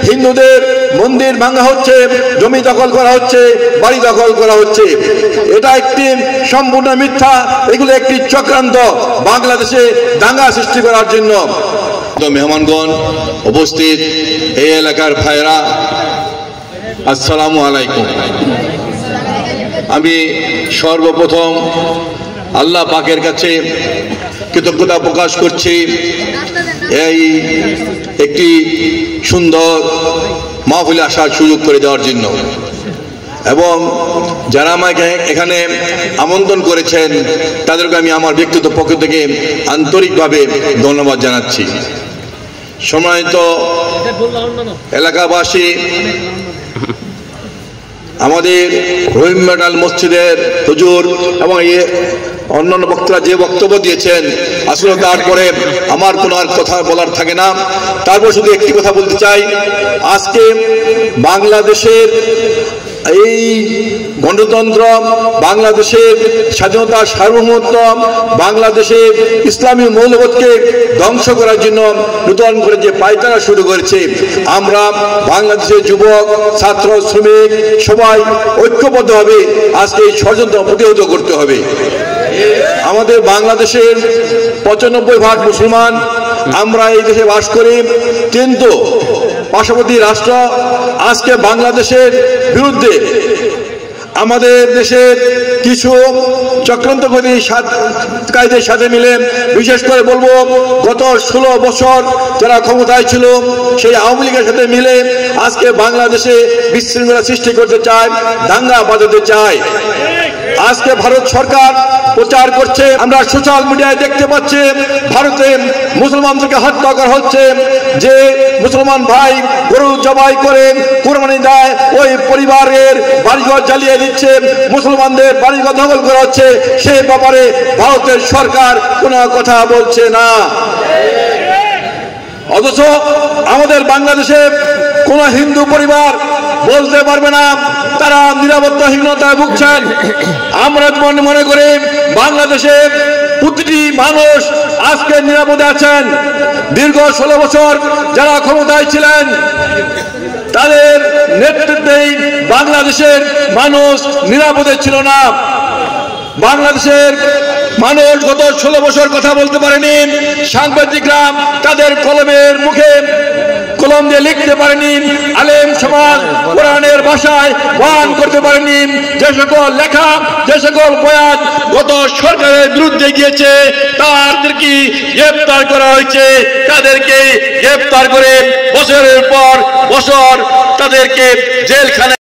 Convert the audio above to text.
হিন্দুদের মন্দির ভাঙা হচ্ছে, জমি দখল করা হচ্ছে, বাড়ি দখল করা হচ্ছে। এটা একটি সম্পূর্ণ মিথ্যা। এগুলো একটি চক্রান্ত বাংলাদেশে দাঙ্গা সৃষ্টি করার জন্য। মেহমানগণ, উপস্থিত এই এলাকার ভাইরা, আসসালামু আলাইকুম। আমি সর্বপ্রথম আল্লাহ পাকের কাছে কৃতজ্ঞতা প্রকাশ করছি এই একটি সুন্দর মাহফিলে আসার সুযোগ করে দেওয়ার জন্য, এবং যারা আমাকে এখানে আমন্ত্রণ করেছেন তাদেরকে আমি আমার ব্যক্তিগত পক্ষ থেকে আন্তরিকভাবে ধন্যবাদ জানাচ্ছি। সম্মানিত এলাকাবাসী, আমাদের রহিম মেটাল মসজিদের হুজুর এবং অন্যান্য বক্তারা যে বক্তব্য দিয়েছেন, আসলে তারপরে আমার কোনো আর কথা বলার থাকে না। তারপর শুধু একটি কথা বলতে চাই, আজকে বাংলাদেশের এই গণতন্ত্র, বাংলাদেশের স্বাধীনতা, সার্বভৌমত্ব, বাংলাদেশের ইসলামী মৌলবোধকে ধ্বংস করার জন্য নতুন করে যে পায়তারা শুরু করেছে, আমরা বাংলাদেশের যুবক, ছাত্র, শ্রমিক সবাই ঐক্যবদ্ধভাবে আজকে এই ষড়যন্ত্র প্রতিহত করতে হবে। আমাদের বাংলাদেশের ৯৫% মুসলমান, আমরা এই দেশে বাস করি, কিন্তু পার্শ্ববর্তী রাষ্ট্র আজকে বাংলাদেশের বিরুদ্ধে আমাদের দেশের কিছু চক্রান্তকারীদের সাথে মিলে, বিশেষ করে বলবো গত 16 বছর যারা ক্ষমতায় ছিল সেই আওয়ামী লীগের সাথে মিলে আজকে বাংলাদেশে বিশৃঙ্খলা সৃষ্টি করতে চায়, দাঙ্গা বাজাতে চায়। আজকে ভারত সরকার প্রচার করছে, আমরা সোশ্যাল মিডিয়ায় দেখতে পাচ্ছি ভারতে মুসলমানদেরকে হত্যা করা হচ্ছে। যে মুসলমান ভাই গরু জবাই করে কুরবানি দেয়, ওই পরিবারের বাড়িঘর জ্বালিয়ে দিচ্ছে, মুসলমানদের বাড়িঘর দখল করা হচ্ছে। সেই ব্যাপারে ভারতের সরকার কোনো কথা বলছে না। অথচ আমাদের বাংলাদেশে কোন হিন্দু পরিবার বলতে পারবে না তারা নিরাপত্তাহীনতায় ভুগছেন। আমরা মনে করি বাংলাদেশে প্রতিটি মানুষ আজকে নিরাপদে আছেন। দীর্ঘ 16 বছর যারা ক্ষমতায় ছিলেন তাদের নেতৃত্বেই বাংলাদেশের মানুষ নিরাপদে ছিল না। বাংলাদেশের মানুষ গত 16 বছর কথা বলতে পারেনি, সাংবাদিকরা তাদের কলমের মুখে কলম দিয়ে লিখতে পারেনি, আলেম সমাজ কোরআনের ভাষায় বয়ান করতে পারেনি। যে সকল লেখা, যে সকল বয়ান গত সরকারের বিরুদ্ধে গিয়েছে তাদেরকে গ্রেফতার করা হয়েছে। তাদেরকে গ্রেফতার করে বছরের পর বছর তাদেরকে জেলখানায়